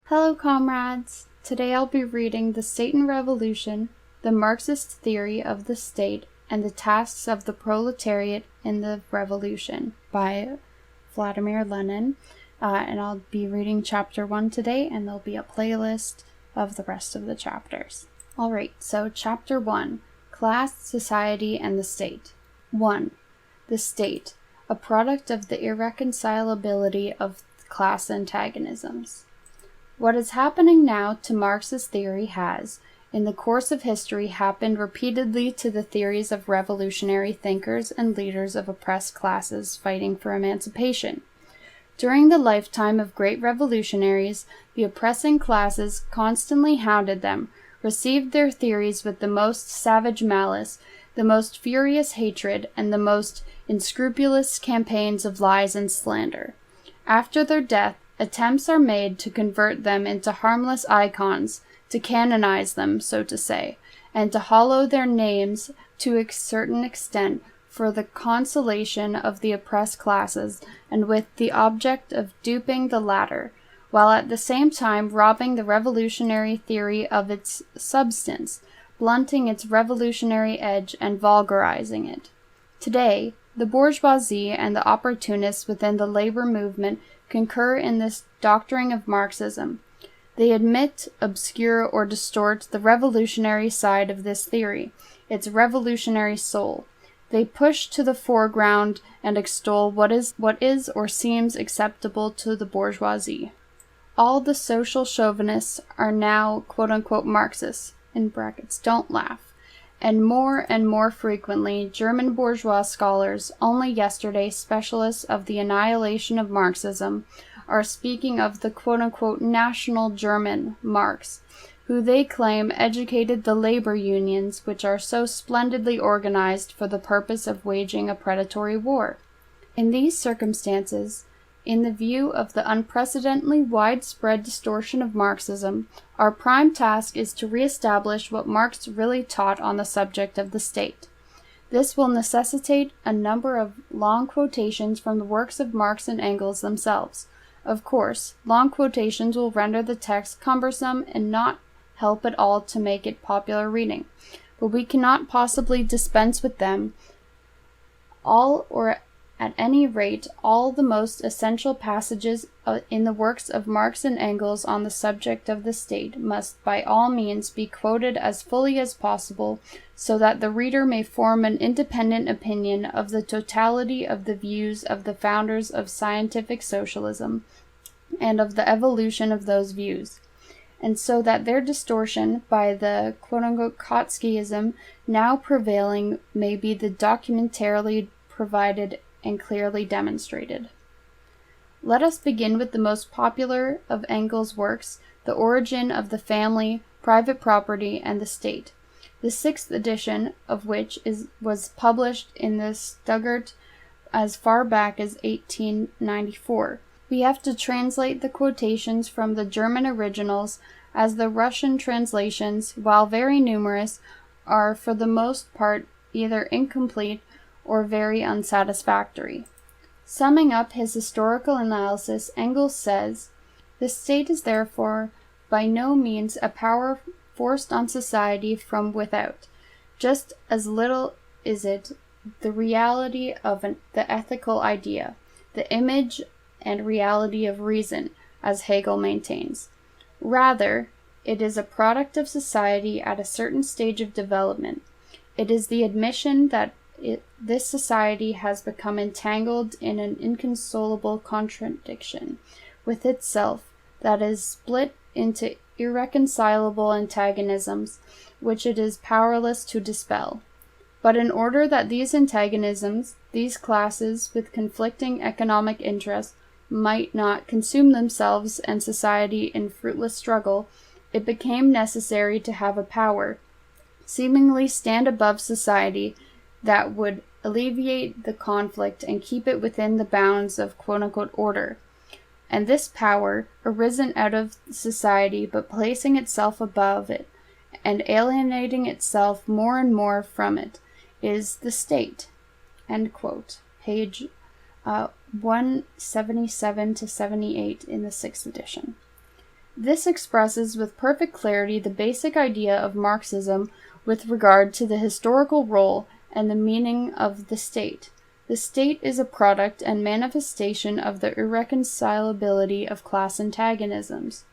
Hello, comrades! Today I'll be reading The State and Revolution, the Marxist Theory of the State, and the Tasks of the Proletariat in the Revolution by Vladimir Lenin. And I'll be reading Chapter 1 today, and there'll be a playlist of the rest of the chapters. Alright, so Chapter 1, Class, Society, and the State. 1. The State, a product of the irreconcilability of class antagonisms. What is happening now to Marx's theory has, in the course of history, happened repeatedly to the theories of revolutionary thinkers and leaders of oppressed classes fighting for emancipation. During the lifetime of great revolutionaries, the oppressing classes constantly hounded them, received their theories with the most savage malice, the most furious hatred, and the most unscrupulous campaigns of lies and slander. After their death, attempts are made to convert them into harmless icons, to canonize them, so to say, and to hallow their names to a certain extent for the consolation of the oppressed classes, and with the object of duping the latter, while at the same time robbing the revolutionary theory of its substance, blunting its revolutionary edge, and vulgarizing it. Today, the bourgeoisie and the opportunists within the labor movement concur in this doctoring of Marxism. They admit, obscure, or distort the revolutionary side of this theory, its revolutionary soul. They push to the foreground and extol what is or seems acceptable to the bourgeoisie. All the social chauvinists are now quote-unquote Marxists, in brackets, don't laugh. And more frequently, German bourgeois scholars, only yesterday specialists of the annihilation of Marxism, are speaking of the quote-unquote national German Marx, who they claim educated the labor unions which are so splendidly organized for the purpose of waging a predatory war. In these circumstances, in the view of the unprecedentedly widespread distortion of Marxism, our prime task is to re-establish what Marx really taught on the subject of the state. This will necessitate a number of long quotations from the works of Marx and Engels themselves. Of course, long quotations will render the text cumbersome and not help at all to make it popular reading, but we cannot possibly dispense with them all, or at any rate, all the most essential passages in the works of Marx and Engels on the subject of the state must by all means be quoted as fully as possible, so that the reader may form an independent opinion of the totality of the views of the founders of scientific socialism, and of the evolution of those views, and so that their distortion by the quote-unquote Trotskyism now prevailing may be documentarily provided and clearly demonstrated. Let us begin with the most popular of Engels' works, The Origin of the Family, Private Property, and the State, the 6th edition of which was published in the Stuttgart as far back as 1894. We have to translate the quotations from the German originals, as the Russian translations, while very numerous, are for the most part either incomplete or very unsatisfactory. Summing up his historical analysis, Engels says, "The state is therefore by no means a power forced on society from without. Just as little is it the reality of the ethical idea, the image and reality of reason, as Hegel maintains. Rather, it is a product of society at a certain stage of development. It is the admission that this society has become entangled in an inconsolable contradiction with itself that is split into irreconcilable antagonisms which it is powerless to dispel. But in order that these antagonisms, these classes with conflicting economic interests, might not consume themselves and society in fruitless struggle, it became necessary to have a power, seemingly stand above society, that would alleviate the conflict and keep it within the bounds of quote-unquote order. And this power, arisen out of society but placing itself above it, and alienating itself more and more from it, is the state." End quote. Page 177 to 78 in the 6th edition. This expresses with perfect clarity the basic idea of Marxism with regard to the historical role and the meaning of the state. The state is a product and manifestation of the irreconcilability of class antagonisms.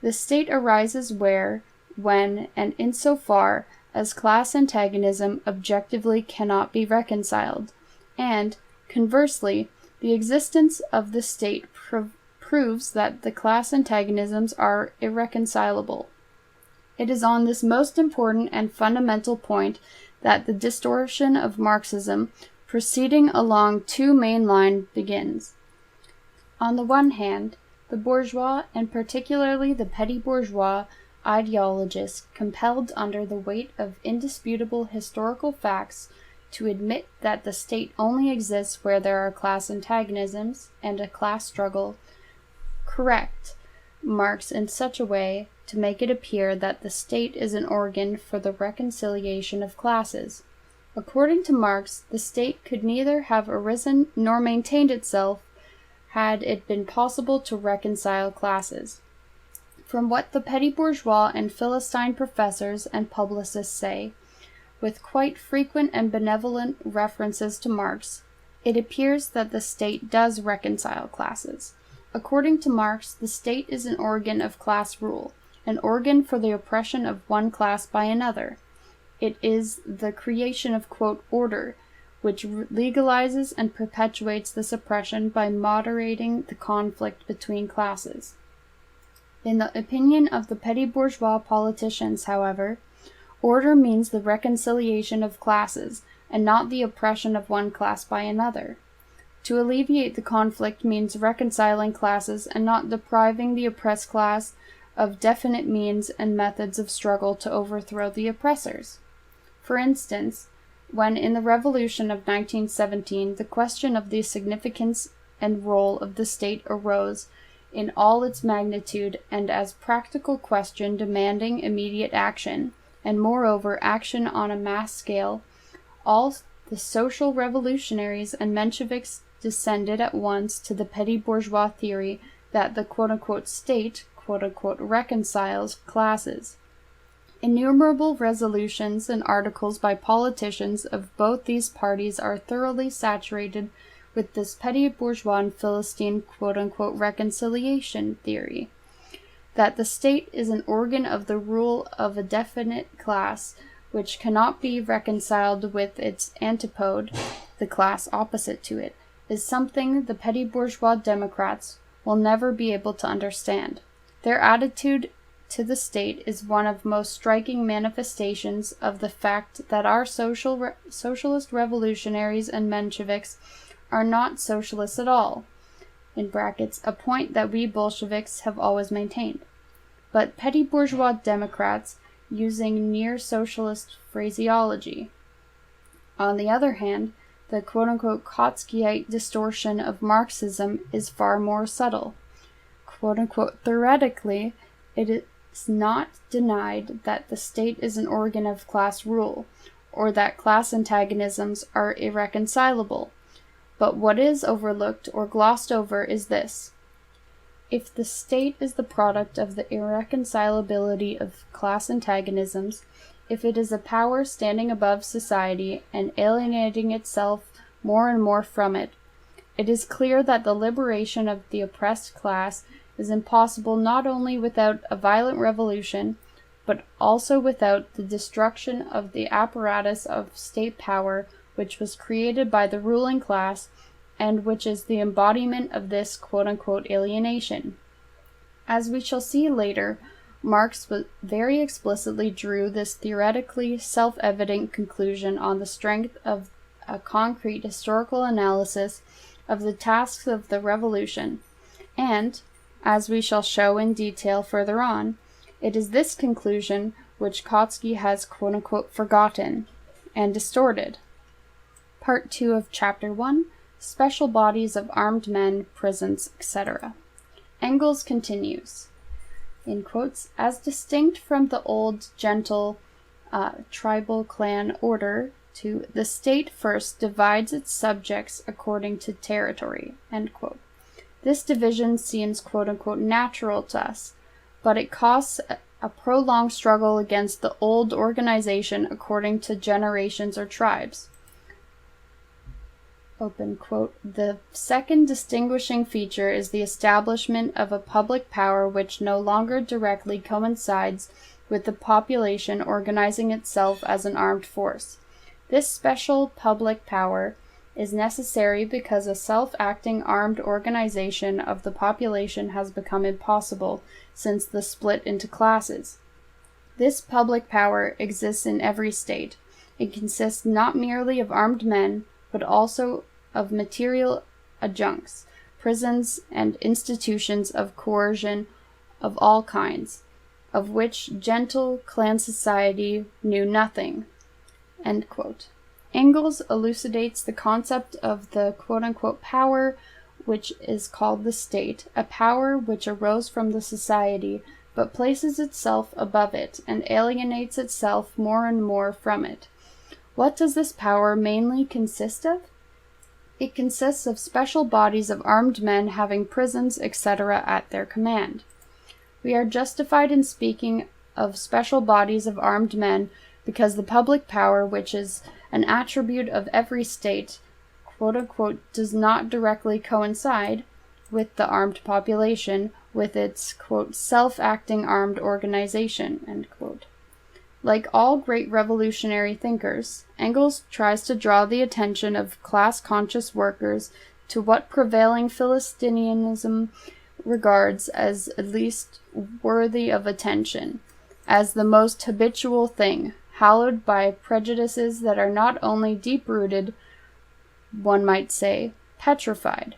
The state arises where, when, and insofar as class antagonism objectively cannot be reconciled, and, conversely, the existence of the state proves that the class antagonisms are irreconcilable. It is on this most important and fundamental point that the distortion of Marxism, proceeding along two main lines, begins. On the one hand, the bourgeois, and particularly the petty bourgeois ideologists, compelled under the weight of indisputable historical facts to admit that the state only exists where there are class antagonisms and a class struggle, correct Marx in such a way to make it appear that the state is an organ for the reconciliation of classes. According to Marx, the state could neither have arisen nor maintained itself had it been possible to reconcile classes. From what the petty bourgeois and Philistine professors and publicists say, with quite frequent and benevolent references to Marx, it appears that the state does reconcile classes. According to Marx, the state is an organ of class rule, an organ for the oppression of one class by another. It is the creation of, quote, order, which legalizes and perpetuates this oppression by moderating the conflict between classes. In the opinion of the petty bourgeois politicians, however, order means the reconciliation of classes, and not the oppression of one class by another. To alleviate the conflict means reconciling classes and not depriving the oppressed class of definite means and methods of struggle to overthrow the oppressors. For instance, when in the Revolution of 1917 the question of the significance and role of the state arose in all its magnitude and as practical question demanding immediate action, and moreover action on a mass scale, all the social revolutionaries and Mensheviks descended at once to the petty bourgeois theory that the quote-unquote state quote-unquote reconciles classes. Innumerable resolutions and articles by politicians of both these parties are thoroughly saturated with this petty bourgeois and Philistine quote-unquote reconciliation theory, that the state is an organ of the rule of a definite class which cannot be reconciled with its antipode, the class opposite to it, is something the petty bourgeois Democrats will never be able to understand. Their attitude to the state is one of most striking manifestations of the fact that our socialist revolutionaries and Mensheviks are not socialists at all, in brackets, a point that we Bolsheviks have always maintained, but petty bourgeois Democrats using near-socialist phraseology. On the other hand, the quote-unquote Trotskyite distortion of Marxism is far more subtle. Quote-unquote theoretically, it is not denied that the state is an organ of class rule, or that class antagonisms are irreconcilable. But what is overlooked or glossed over is this. If the state is the product of the irreconcilability of class antagonisms, if it is a power standing above society and alienating itself more and more from it, it is clear that the liberation of the oppressed class is impossible not only without a violent revolution, but also without the destruction of the apparatus of state power which was created by the ruling class and which is the embodiment of this quote-unquote alienation. As we shall see later, Marx very explicitly drew this theoretically self-evident conclusion on the strength of a concrete historical analysis of the tasks of the revolution, and, as we shall show in detail further on, it is this conclusion which Kautsky has quote-unquote forgotten and distorted. Part 2 of Chapter 1, Special Bodies of Armed Men, Prisons, etc. Engels continues, in quotes, as distinct from the old, gentle, tribal clan order, to the state first divides its subjects according to territory, end quote. This division seems quote-unquote natural to us, but it costs a prolonged struggle against the old organization according to generations or tribes. Open quote. The second distinguishing feature is the establishment of a public power which no longer directly coincides with the population organizing itself as an armed force. This special public power is necessary because a self-acting armed organization of the population has become impossible since the split into classes. This public power exists in every state. It consists not merely of armed men, but also of material adjuncts, prisons, and institutions of coercion of all kinds, of which gentle clan society knew nothing. End quote. Engels elucidates the concept of the quote-unquote power which is called the state, a power which arose from the society, but places itself above it and alienates itself more and more from it. What does this power mainly consist of? It consists of special bodies of armed men having prisons, etc. at their command. We are justified in speaking of special bodies of armed men because the public power, which is an attribute of every state, quote-unquote, does not directly coincide with the armed population, with its, quote, self-acting armed organization, end quote. Like all great revolutionary thinkers, Engels tries to draw the attention of class-conscious workers to what prevailing Philistinianism regards as at least worthy of attention, as the most habitual thing, hallowed by prejudices that are not only deep-rooted, one might say, petrified.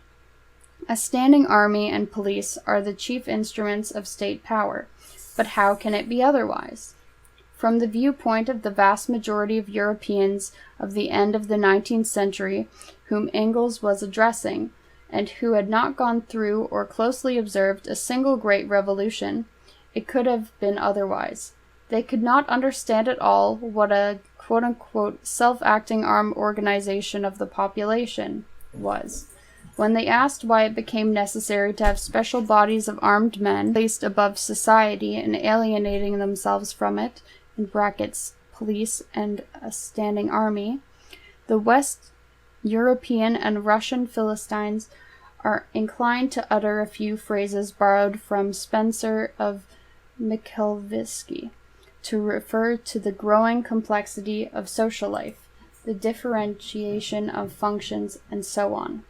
A standing army and police are the chief instruments of state power, but how can it be otherwise? From the viewpoint of the vast majority of Europeans of the end of the 19th century, whom Engels was addressing, and who had not gone through or closely observed a single great revolution, it could have been otherwise. They could not understand at all what a quote-unquote self-acting armed organization of the population was. When they asked why it became necessary to have special bodies of armed men placed above society and alienating themselves from it, in brackets, police and a standing army, the West European and Russian Philistines are inclined to utter a few phrases borrowed from Spencer of Michalvisky to refer to the growing complexity of social life, the differentiation of functions, and so on.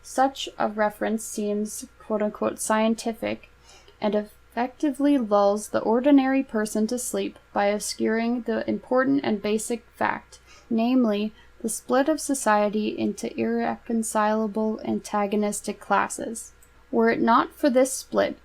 Such a reference seems quote-unquote scientific and effectively lulls the ordinary person to sleep by obscuring the important and basic fact, namely, the split of society into irreconcilable antagonistic classes. Were it not for this split,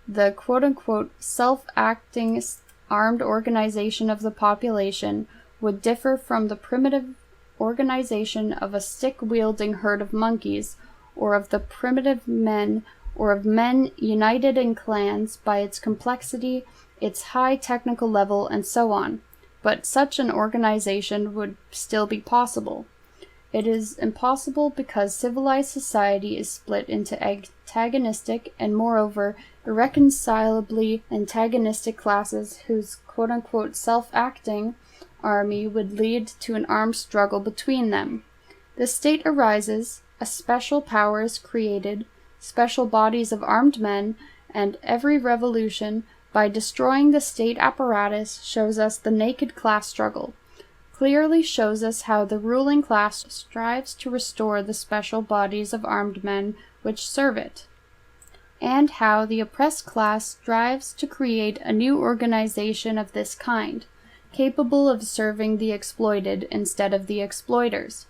the quote-unquote self-acting armed organization of the population would differ from the primitive organization of a stick-wielding herd of monkeys, or of the primitive men, or of men united in clans by its complexity, its high technical level, and so on. But such an organization would still be possible. It is impossible because civilized society is split into antagonistic and, moreover, irreconcilably antagonistic classes whose quote-unquote self-acting army would lead to an armed struggle between them. The state arises, a special power is created, special bodies of armed men, and every revolution, by destroying the state apparatus, shows us the naked class struggle, clearly shows us how the ruling class strives to restore the special bodies of armed men which serve it, and how the oppressed class strives to create a new organization of this kind, capable of serving the exploited instead of the exploiters.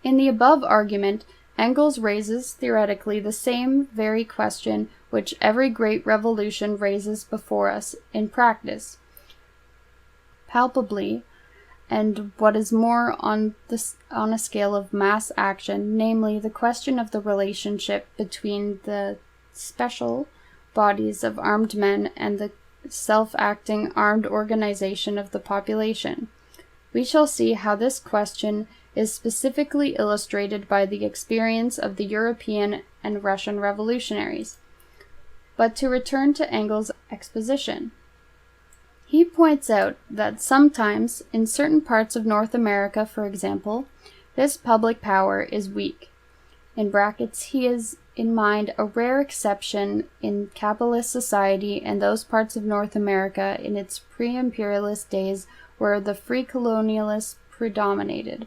In the above argument, Engels raises theoretically the same very question which every great revolution raises before us in practice, palpably, and what is more on a scale of mass action, namely the question of the relationship between the special bodies of armed men and the self-acting armed organization of the population. We shall see how this question is specifically illustrated by the experience of the European and Russian revolutionaries. But to return to Engels' exposition. He points out that sometimes, in certain parts of North America, for example, this public power is weak. In brackets, he has in mind a rare exception in capitalist society and those parts of North America in its pre-imperialist days where the free colonialists predominated.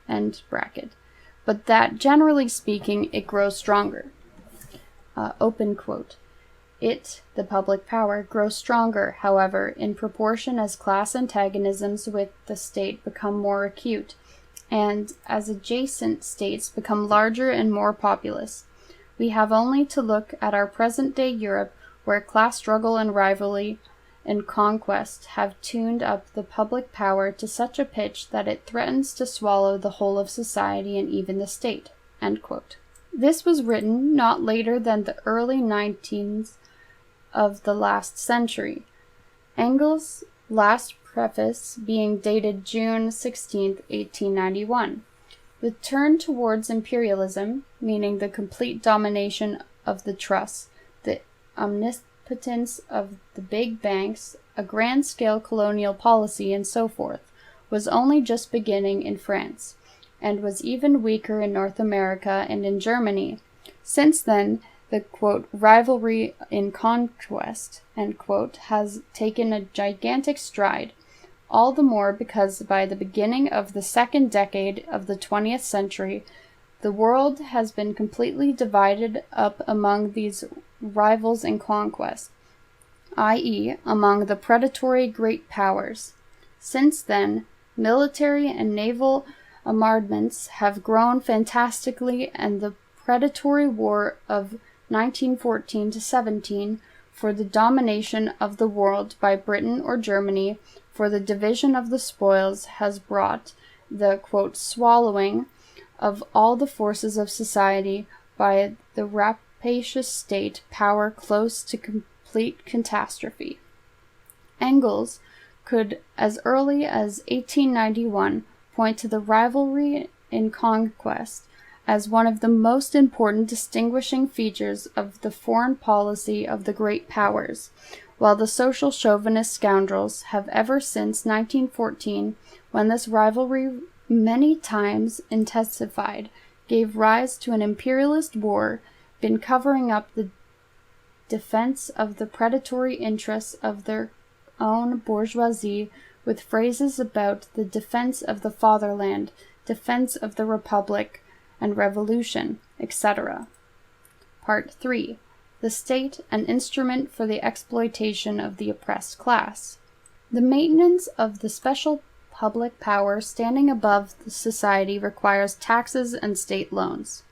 End bracket. But that, generally speaking, it grows stronger. Open quote. It, the public power, grows stronger, however, in proportion as class antagonisms with the state become more acute, and as adjacent states become larger and more populous. We have only to look at our present-day Europe, where class struggle and rivalry and conquest have tuned up the public power to such a pitch that it threatens to swallow the whole of society and even the state. End quote. This was written not later than the early 19th of the last century. Engels' last preface being dated June 16, 1891. The turn towards imperialism, meaning the complete domination of the trusts, the omnipotence of the big banks, a grand-scale colonial policy, and so forth, was only just beginning in France, and was even weaker in North America and in Germany. Since then, the, quote, rivalry in conquest, end quote, has taken a gigantic stride, all the more because by the beginning of the second decade of the 20th century, the world has been completely divided up among these rivals in conquest, i.e., among the predatory great powers. Since then, military and naval armaments have grown fantastically, and the predatory war of 1914 to 17 for the domination of the world by Britain or Germany for the division of the spoils has brought the, quote, swallowing of all the forces of society by the rapacious state power close to complete catastrophe. Engels could, as early as 1891, point to the rivalry in conquest as one of the most important distinguishing features of the foreign policy of the great powers, while the social chauvinist scoundrels have ever since 1914, when this rivalry many times intensified, gave rise to an imperialist war, been covering up the defense of the predatory interests of their own bourgeoisie with phrases about the defense of the fatherland, defense of the republic and revolution, etc. Part 3. The state, an instrument for the exploitation of the oppressed class. The maintenance of the special public power standing above the society requires taxes and state loans.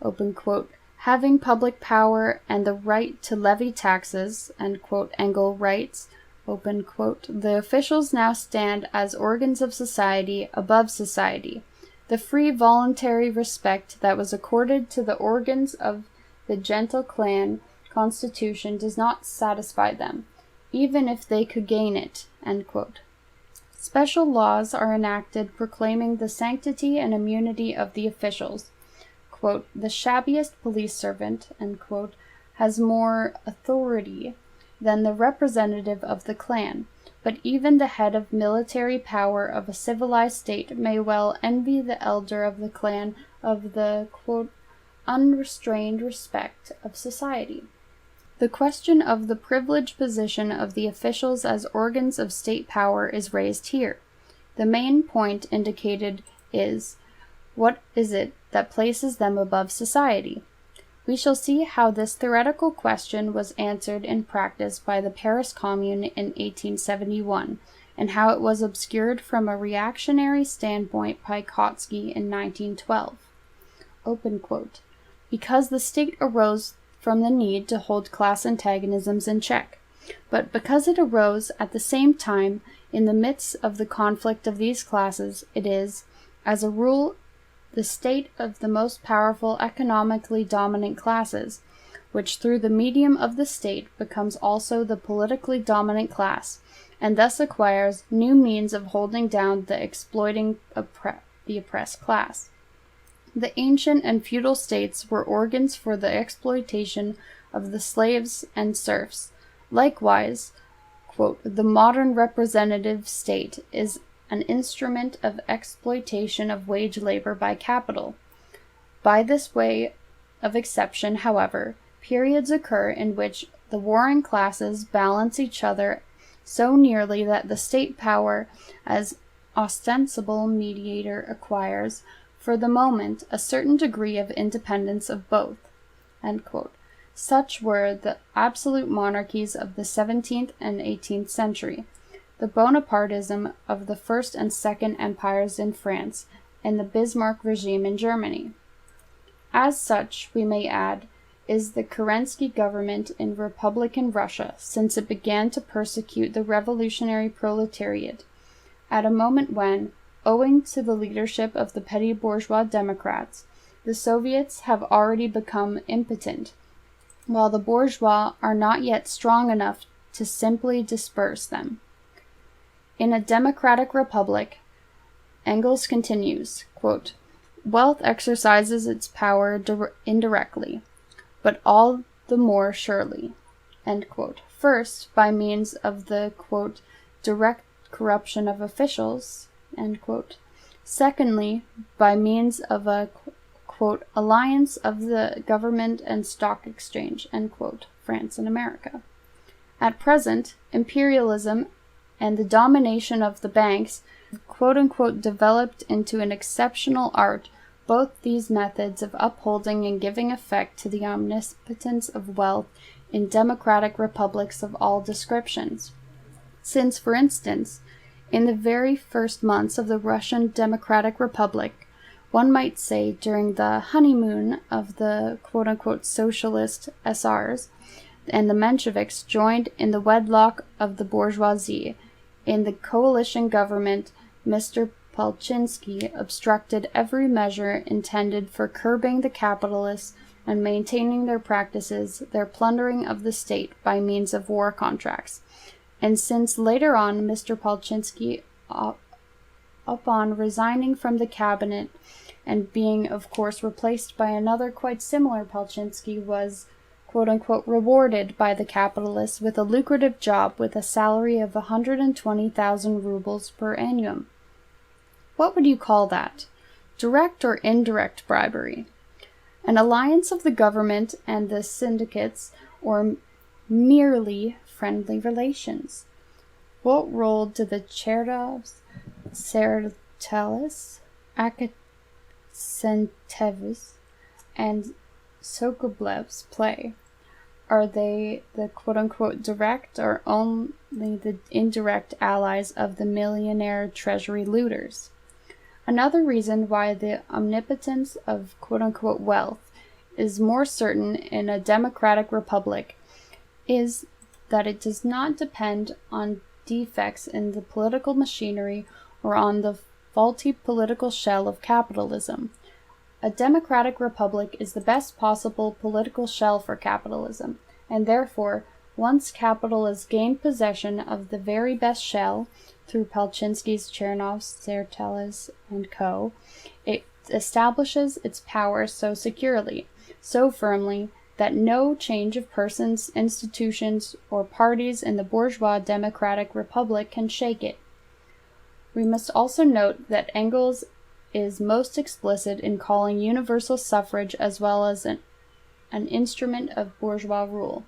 Open quote. Having public power and the right to levy taxes, end quote, Engels writes, open quote, the officials now stand as organs of society above society. The free voluntary respect that was accorded to the organs of the gentle clan constitution does not satisfy them, even if they could gain it. End quote. Special laws are enacted proclaiming the sanctity and immunity of the officials. Quote, the shabbiest police servant, end quote, has more authority than the representative of the clan, but even the head of military power of a civilized state may well envy the elder of the clan of the, quote, unrestrained respect of society. The question of the privileged position of the officials as organs of state power is raised here. The main point indicated is, what is it that places them above society? We shall see how this theoretical question was answered in practice by the Paris Commune in 1871, and how it was obscured from a reactionary standpoint by Kautsky in 1912. Open quote. Because the state arose from the need to hold class antagonisms in check, but because it arose at the same time in the midst of the conflict of these classes, it is, as a rule, the state of the most powerful economically dominant classes, which through the medium of the state becomes also the politically dominant class, and thus acquires new means of holding down the exploiting the oppressed class. The ancient and feudal states were organs for the exploitation of the slaves and serfs. Likewise, quote, the modern representative state is an instrument of exploitation of wage labor by capital. By this way of exception, however, periods occur in which the warring classes balance each other so nearly that the state power as ostensible mediator acquires, for the moment, a certain degree of independence of both. End quote. Such were the absolute monarchies of the 17th and 18th century, the Bonapartism of the First and Second Empires in France, and the Bismarck regime in Germany. As such, we may add, is the Kerensky government in Republican Russia, since it began to persecute the revolutionary proletariat, at a moment when, owing to the leadership of the petty bourgeois Democrats, the Soviets have already become impotent, while the bourgeois are not yet strong enough to simply disperse them. In a democratic republic, Engels continues, quote, wealth exercises its power indirectly, but all the more surely, end quote. First, by means of the, quote, direct corruption of officials, end quote. Secondly, by means of a, quote, alliance of the government and stock exchange, end quote, France and America. At present, imperialism and the domination of the banks, quote-unquote, developed into an exceptional art, both these methods of upholding and giving effect to the omnipotence of wealth in democratic republics of all descriptions. Since, for instance, in the very first months of the Russian Democratic Republic, one might say during the honeymoon of the quote-unquote socialist SRs, and the Mensheviks joined in the wedlock of the bourgeoisie, in the coalition government, Mr. Palczynski obstructed every measure intended for curbing the capitalists and maintaining their practices, their plundering of the state by means of war contracts. And since later on Mr. Palczynski, upon resigning from the cabinet and being, of course, replaced by another quite similar Palczynski, was quote-unquote rewarded by the capitalists with a lucrative job with a salary of 120,000 rubles per annum. What would you call that? Direct or indirect bribery? An alliance of the government and the syndicates, or merely friendly relations? What role do the Cherdovs, Tseretelis, Akacentevs, and Sokoblevs play? Are they the quote-unquote direct or only the indirect allies of the millionaire treasury looters? Another reason why the omnipotence of quote-unquote wealth is more certain in a democratic republic is that it does not depend on defects in the political machinery or on the faulty political shell of capitalism. A democratic republic is the best possible political shell for capitalism, and therefore, once capital has gained possession of the very best shell, through Palczynski's, Chernov's, Tseretelis, and co., it establishes its power so securely, so firmly, that no change of persons, institutions, or parties in the bourgeois democratic republic can shake it. We must also note that Engels is most explicit in calling universal suffrage as well as an instrument of bourgeois rule.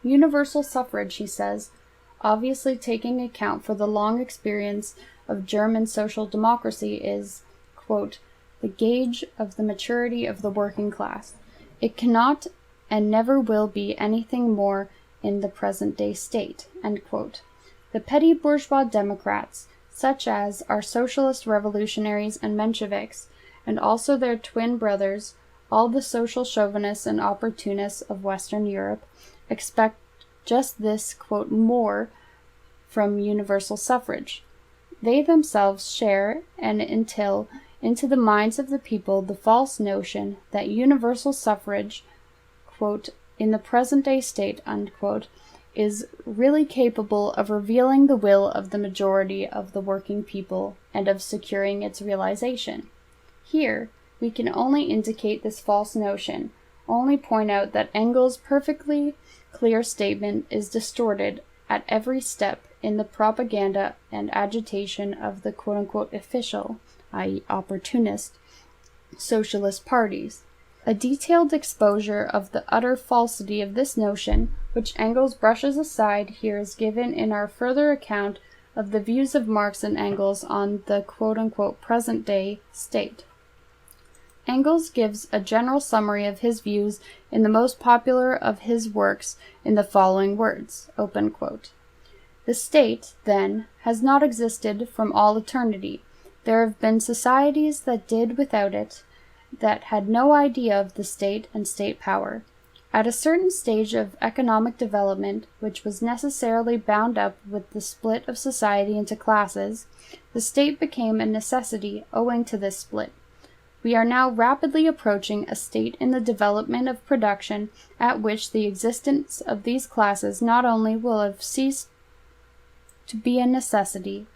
Universal suffrage, he says, obviously taking account for the long experience of German social democracy, is, quote, the gauge of the maturity of the working class. It cannot and never will be anything more in the present-day state, end quote. The petty bourgeois Democrats, such as our socialist revolutionaries and Mensheviks, and also their twin brothers, all the social chauvinists and opportunists of Western Europe, expect just this, quote, more from universal suffrage. They themselves share and instill into the minds of the people the false notion that universal suffrage, quote, in the present-day state, unquote, is really capable of revealing the will of the majority of the working people and of securing its realization. Here, we can only indicate this false notion, only point out that Engels' perfectly clear statement is distorted at every step in the propaganda and agitation of the quote-unquote official, i.e. opportunist, socialist parties. A detailed exposure of the utter falsity of this notion, which Engels brushes aside here, is given in our further account of the views of Marx and Engels on the quote-unquote present-day state. Engels gives a general summary of his views in the most popular of his works in the following words, open quote, "The state, then, has not existed from all eternity. There have been societies that did without it, that had no idea of the state and state power. At a certain stage of economic development, which was necessarily bound up with the split of society into classes, the state became a necessity owing to this split. We are now rapidly approaching a state in the development of production at which the existence of these classes not only will have ceased to be a necessity,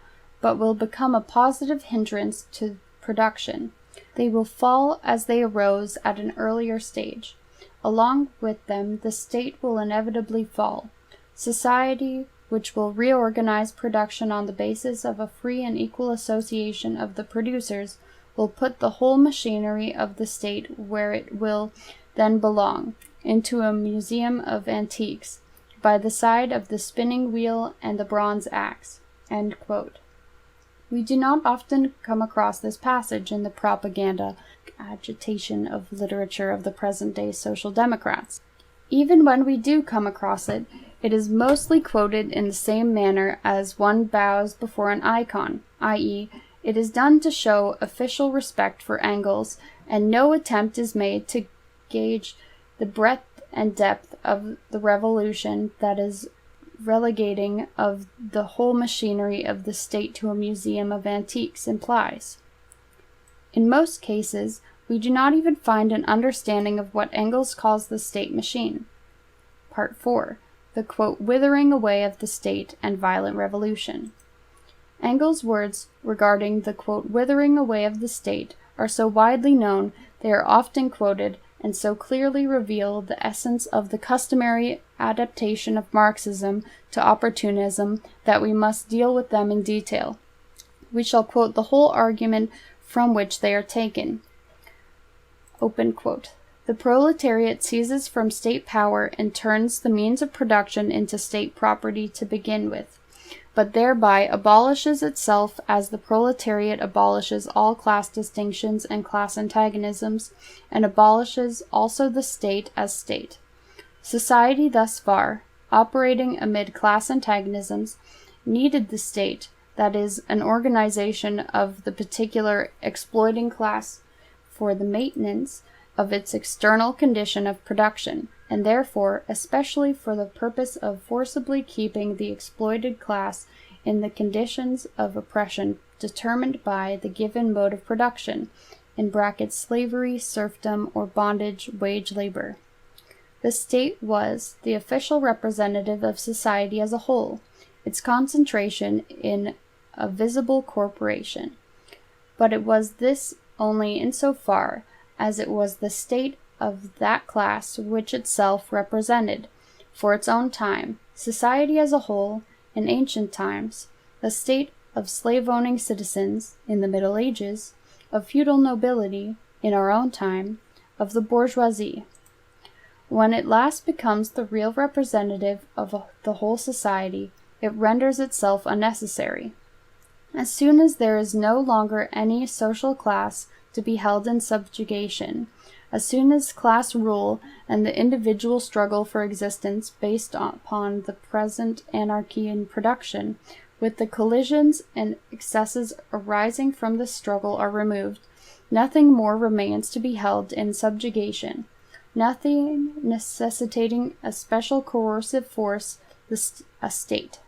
but will become a positive hindrance to production. They will fall as they arose at an earlier stage. Along with them, the state will inevitably fall. Society, which will reorganize production on the basis of a free and equal association of the producers, will put the whole machinery of the state where it will then belong, into a museum of antiques, by the side of the spinning wheel and the bronze axe." End quote. We do not often come across this passage in the propaganda agitation of literature of the present-day social democrats. Even when we do come across it, it is mostly quoted in the same manner as one bows before an icon, i.e., it is done to show official respect for Engels, and no attempt is made to gauge the breadth and depth of the revolution that is relegating of the whole machinery of the state to a museum of antiques implies. In most cases, we do not even find an understanding of what Engels calls the state machine. Part 4. The quote, "withering away of the state and violent revolution." Engels' words regarding the quote, "withering away of the state" are so widely known, they are often quoted, and so clearly reveal the essence of the customary adaptation of Marxism to opportunism that we must deal with them in detail. We shall quote the whole argument from which they are taken. Open quote, "The proletariat seizes from state power and turns the means of production into state property to begin with, but thereby abolishes itself as the proletariat abolishes all class distinctions and class antagonisms, and abolishes also the state as state. Society thus far, operating amid class antagonisms, needed the state, that is, an organization of the particular exploiting class, for the maintenance of its external condition of production, and therefore especially for the purpose of forcibly keeping the exploited class in the conditions of oppression determined by the given mode of production, in brackets slavery, serfdom, or bondage, wage labor. The state was the official representative of society as a whole, its concentration in a visible corporation. But it was this only insofar as it was the state of that class which itself represented, for its own time, society as a whole, in ancient times, the state of slave-owning citizens, in the Middle Ages, of feudal nobility, in our own time, of the bourgeoisie. When it last becomes the real representative of the whole society, it renders itself unnecessary. As soon as there is no longer any social class to be held in subjugation, as soon as class rule and the individual struggle for existence based upon the present anarchy in production, with the collisions and excesses arising from this struggle are removed, nothing more remains to be held in subjugation, nothing necessitating a special coercive force, a state.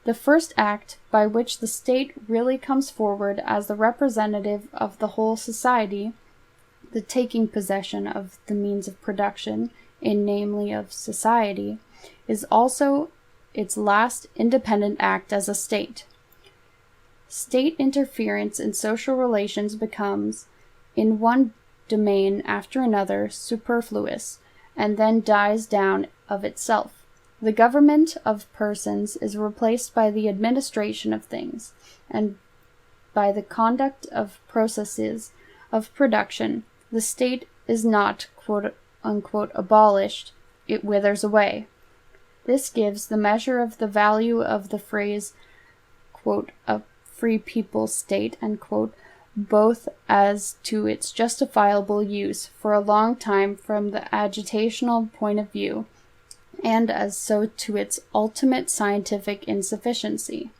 The first act by which the state really comes forward as the representative of the whole society, the taking possession of the means of production, namely of society, is also its last independent act as a state. State interference in social relations becomes, in one domain after another superfluous, and then dies down of itself. The government of persons is replaced by the administration of things, and by the conduct of processes of production. The state is not quote-unquote abolished, it withers away. This gives the measure of the value of the phrase, quote, a free people's state, unquote, both as to its justifiable use for a long time from the agitational point of view, and as so to its ultimate scientific insufficiency,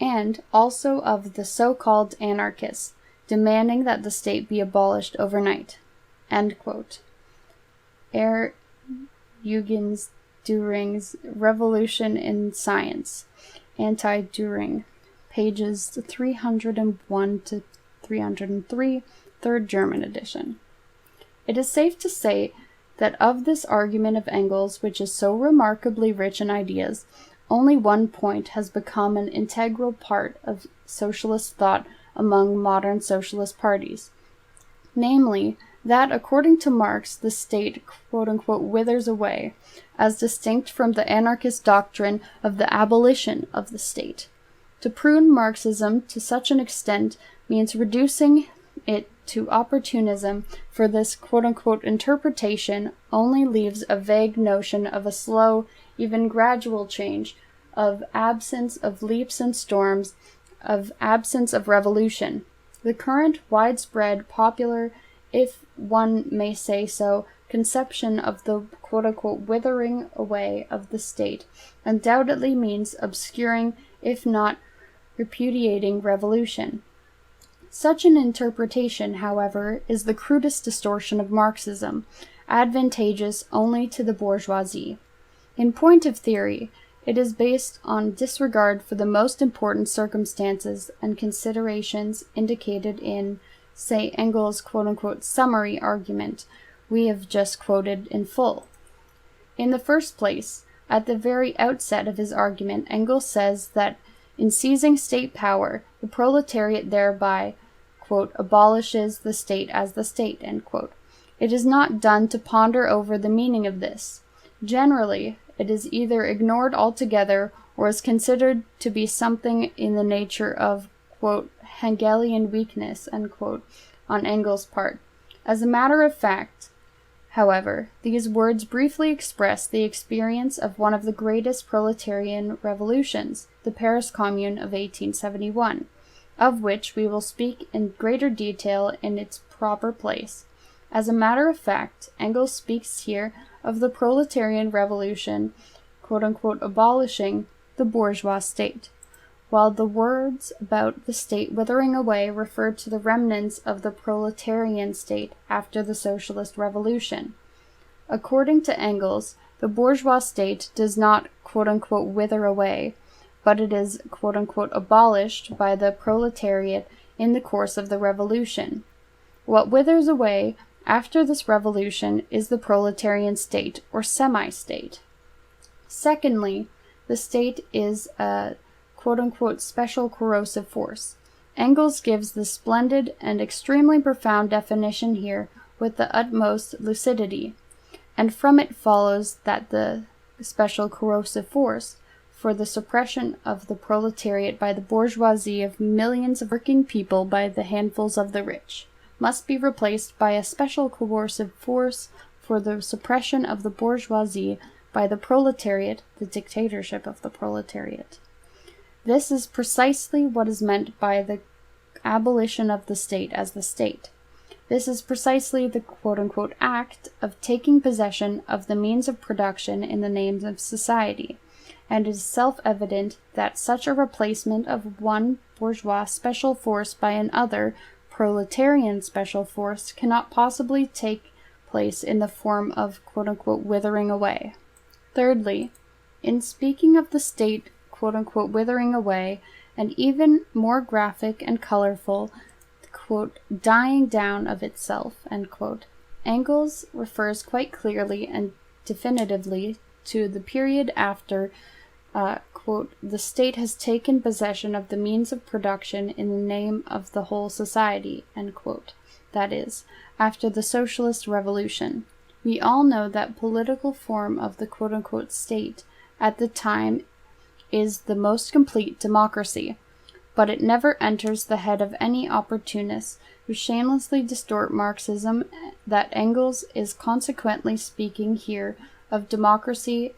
and also of the so-called anarchists, demanding that the state be abolished overnight. End quote. Huygens Düring's Revolution in Science, Anti-Düring, pages 301 to 303, third German edition. It is safe to say that of this argument of Engels, which is so remarkably rich in ideas, only one point has become an integral part of socialist thought among modern socialist parties, namely, that according to Marx, the state, quote-unquote, withers away, as distinct from the anarchist doctrine of the abolition of the state. To prune Marxism to such an extent means reducing it to opportunism, for this quote-unquote interpretation only leaves a vague notion of a slow, even gradual change, of absence of leaps and storms, of absence of revolution. The current widespread popular, if one may say so, conception of the quote-unquote withering away of the state undoubtedly means obscuring, if not repudiating, revolution. Such an interpretation, however, is the crudest distortion of Marxism, advantageous only to the bourgeoisie. In point of theory, it is based on disregard for the most important circumstances and considerations indicated in, say, Engels' quote-unquote summary argument we have just quoted in full. In the first place, at the very outset of his argument, Engels says that in seizing state power, the proletariat thereby, quote, abolishes the state as the state, end quote. It is not done to ponder over the meaning of this. Generally, it is either ignored altogether or is considered to be something in the nature of, quote, Hegelian weakness, end quote, on Engels' part. As a matter of fact, however, these words briefly express the experience of one of the greatest proletarian revolutions, the Paris Commune of 1871, of which we will speak in greater detail in its proper place. As a matter of fact, Engels speaks here of the proletarian revolution, quote-unquote, abolishing the bourgeois state, while the words about the state withering away refer to the remnants of the proletarian state after the socialist revolution. According to Engels, the bourgeois state does not, quote-unquote, wither away, but it is, quote-unquote, abolished by the proletariat in the course of the revolution. What withers away after this revolution is the proletarian state, or semi-state. Secondly, the state is a quote-unquote special corrosive force. Engels gives the splendid and extremely profound definition here with the utmost lucidity, and from it follows that the special corrosive force for the suppression of the proletariat by the bourgeoisie of millions of working people by the handfuls of the rich must be replaced by a special coercive force for the suppression of the bourgeoisie by the proletariat, the dictatorship of the proletariat. This is precisely what is meant by the abolition of the state as the state. This is precisely the quote-unquote act of taking possession of the means of production in the name of society, and it is self-evident that such a replacement of one bourgeois special force by another proletarian special force cannot possibly take place in the form of quote-unquote withering away. Thirdly, in speaking of the state quote-unquote withering away, and even more graphic and colorful, quote, dying down of itself, end quote, Engels refers quite clearly and definitively to the period after, quote, the state has taken possession of the means of production in the name of the whole society, end quote. That is, after the socialist revolution. We all know that political form of the quote-unquote state at the time is the most complete democracy, but it never enters the head of any opportunists who shamelessly distort Marxism that Engels is consequently speaking here of democracy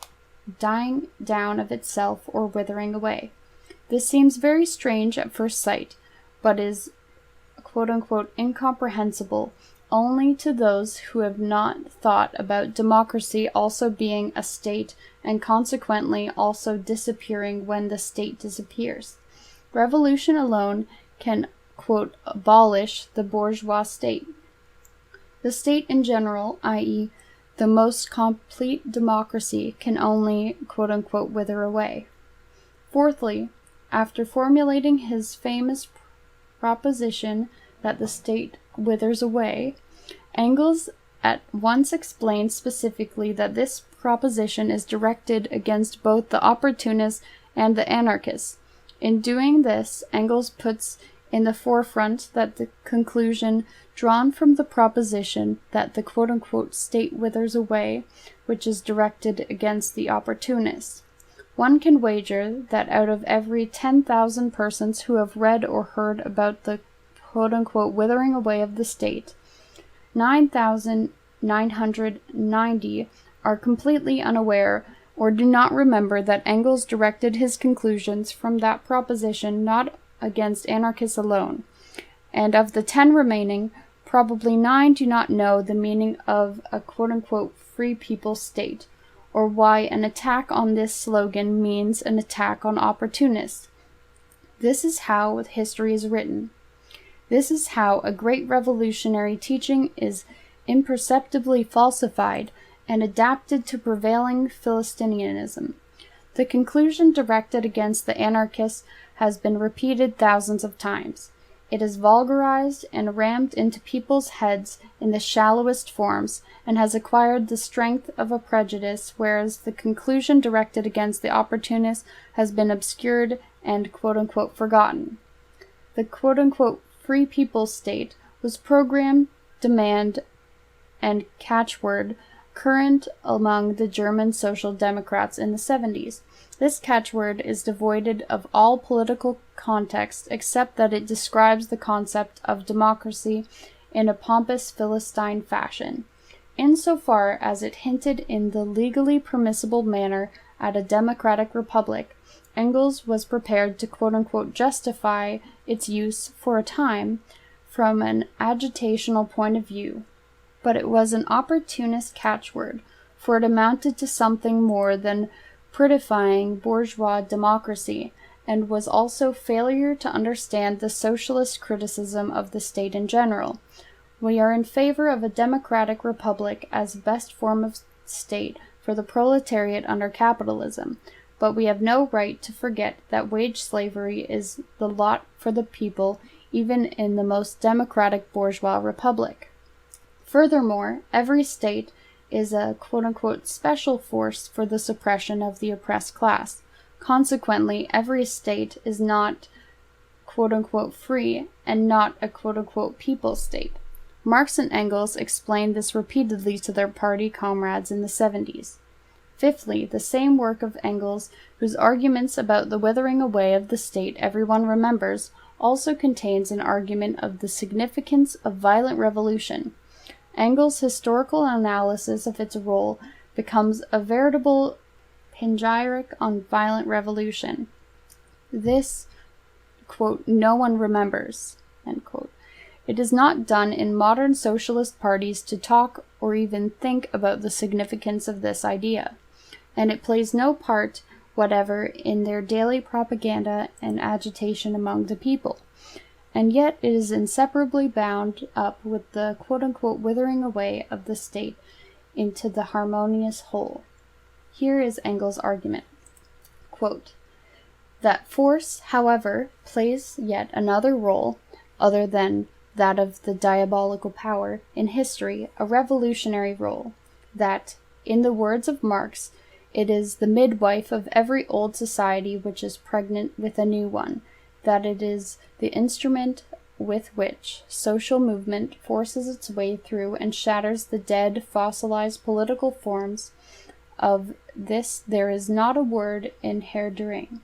dying down of itself or withering away. This seems very strange at first sight, but is quote-unquote incomprehensible only to those who have not thought about democracy also being a state and consequently also disappearing when the state disappears. Revolution alone can, quote, abolish the bourgeois state. The state in general, i.e., the most complete democracy, can only, quote unquote, wither away. Fourthly, after formulating his famous proposition that the state withers away, Engels at once explains specifically that this proposition is directed against both the opportunists and the anarchists. In doing this, Engels puts in the forefront that the conclusion drawn from the proposition that the quote-unquote state withers away, which is directed against the opportunists. One can wager that out of every 10,000 persons who have read or heard about the quote-unquote withering away of the state, 9,990 are completely unaware or do not remember that Engels directed his conclusions from that proposition not against anarchists alone, and of the 10 remaining, probably 9 do not know the meaning of a quote-unquote free people state, or why an attack on this slogan means an attack on opportunists. This is how history is written. This is how a great revolutionary teaching is imperceptibly falsified and adapted to prevailing Philistinianism. The conclusion directed against the anarchists has been repeated thousands of times. It is vulgarized and rammed into people's heads in the shallowest forms, and has acquired the strength of a prejudice, whereas the conclusion directed against the opportunists has been obscured and quote-unquote forgotten. The quote-unquote free people's state was program, demand, and catchword current among the German Social Democrats in the 70s. This catchword is devoid of all political context except that it describes the concept of democracy in a pompous Philistine fashion, insofar as it hinted in the legally permissible manner at a democratic republic. Engels was prepared to quote-unquote justify its use for a time from an agitational point of view. But it was an opportunist catchword, for it amounted to something more than prettifying bourgeois democracy, and was also failure to understand the socialist criticism of the state in general. We are in favor of a democratic republic as best form of state for the proletariat under capitalism, but we have no right to forget that wage slavery is the lot for the people even in the most democratic bourgeois republic. Furthermore, every state is a quote-unquote special force for the suppression of the oppressed class. Consequently, every state is not quote-unquote free and not a quote-unquote people state. Marx and Engels explained this repeatedly to their party comrades in the 70s. Fifthly, the same work of Engels, whose arguments about the withering away of the state everyone remembers, also contains an argument of the significance of violent revolution. Engels' historical analysis of its role becomes a veritable panegyric on violent revolution. This, quote, no one remembers, end quote. It is not done in modern socialist parties to talk or even think about the significance of this idea, and it plays no part whatever in their daily propaganda and agitation among the people. And yet it is inseparably bound up with the quote-unquote withering away of the state into the harmonious whole. Here is Engels' argument. Quote, that force, however, plays yet another role, other than that of the diabolical power, in history, a revolutionary role, that, in the words of Marx, it is the midwife of every old society which is pregnant with a new one, that it is the instrument with which social movement forces its way through and shatters the dead, fossilized political forms of this, there is not a word in Herdering.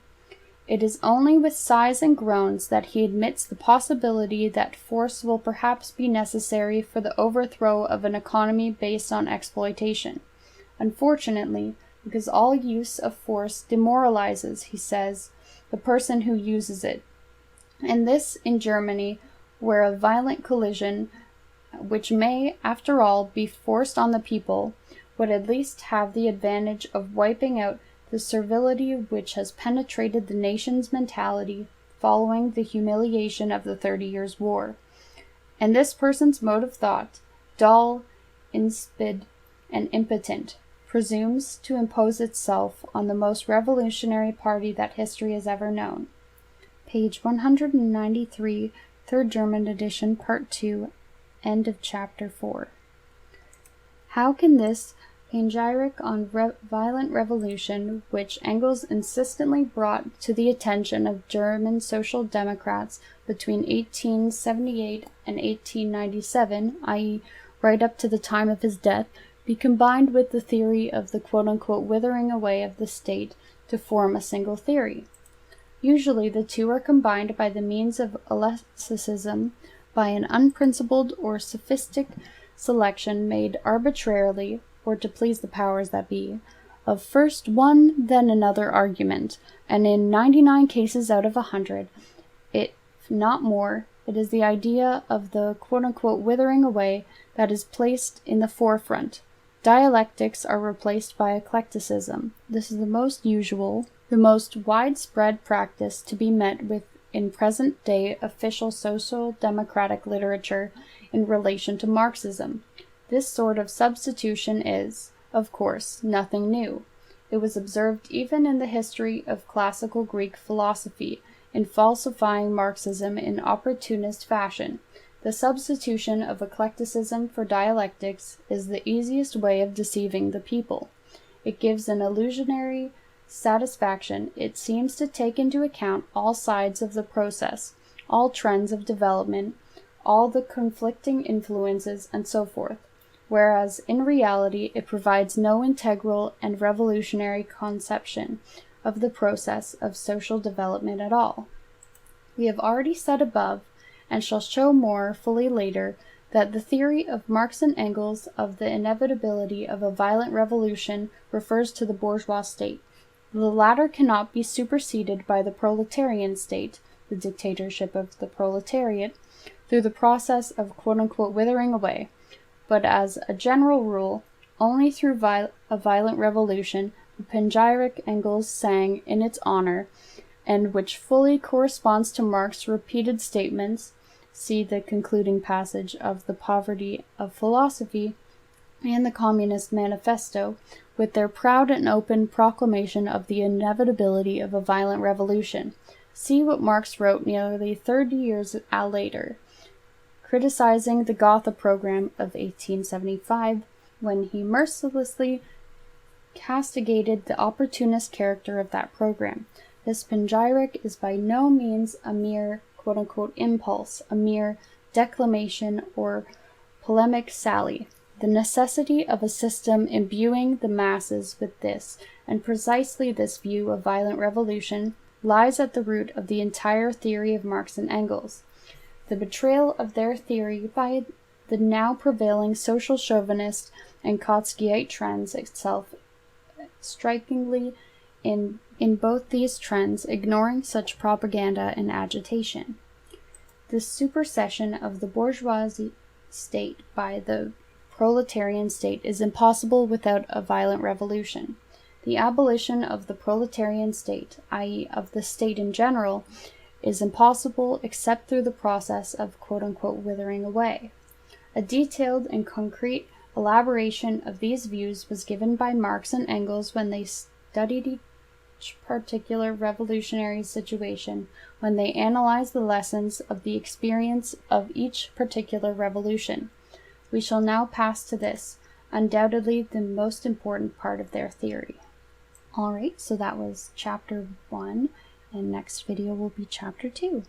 It is only with sighs and groans that he admits the possibility that force will perhaps be necessary for the overthrow of an economy based on exploitation. Unfortunately, because all use of force demoralizes, he says, the person who uses it. And this in Germany, where a violent collision, which may, after all, be forced on the people, would at least have the advantage of wiping out the servility which has penetrated the nation's mentality following the humiliation of the 30 Years' War. And this person's mode of thought, dull, insipid, and impotent, presumes to impose itself on the most revolutionary party that history has ever known. Page 193, Third German edition, Part 2, end of Chapter 4. How can this panegyric on violent revolution, which Engels insistently brought to the attention of German social democrats between 1878 and 1897, i.e., right up to the time of his death, be combined with the theory of the quote-unquote withering away of the state to form a single theory? Usually the two are combined by the means of eclecticism, by an unprincipled or sophistic selection made arbitrarily, or to please the powers that be, of first one, then another argument, and in 99 cases out of 100, if not more, it is the idea of the quote-unquote withering away that is placed in the forefront. Dialectics are replaced by eclecticism. This is the most usual, the most widespread practice to be met with in present-day official social democratic literature in relation to Marxism. This sort of substitution is, of course, nothing new. It was observed even in the history of classical Greek philosophy, in falsifying Marxism in opportunist fashion. The substitution of eclecticism for dialectics is the easiest way of deceiving the people. It gives an illusionary satisfaction. It seems to take into account all sides of the process, all trends of development, all the conflicting influences, and so forth, whereas in reality it provides no integral and revolutionary conception of the process of social development at all. We have already said above, and shall show more fully later, that the theory of Marx and Engels of the inevitability of a violent revolution refers to the bourgeois state. The latter cannot be superseded by the proletarian state, the dictatorship of the proletariat, through the process of quote-unquote withering away, but as a general rule, only through a violent revolution, the panegyric Engels sang in its honor, and which fully corresponds to Marx's repeated statements, see the concluding passage of The Poverty of Philosophy and the Communist Manifesto, with their proud and open proclamation of the inevitability of a violent revolution. See what Marx wrote nearly 30 years later, criticizing the Gotha program of 1875, when he mercilessly castigated the opportunist character of that program. This panegyric is by no means a mere quote-unquote impulse, a mere declamation or polemic sally. The necessity of a system imbuing the masses with this, and precisely this view of violent revolution, lies at the root of the entire theory of Marx and Engels. The betrayal of their theory by the now prevailing social chauvinist and Trotskyite trends itself strikingly in both these trends, ignoring such propaganda and agitation. The supersession of the bourgeois state by the proletarian state is impossible without a violent revolution. The abolition of the proletarian state, i.e., of the state in general, is impossible except through the process of quote-unquote withering away. A detailed and concrete elaboration of these views was given by Marx and Engels when they studied each particular revolutionary situation, when they analyzed the lessons of the experience of each particular revolution. We shall now pass to this, undoubtedly the most important part of their theory. Alright, so that was Chapter 1, and next video will be Chapter 2.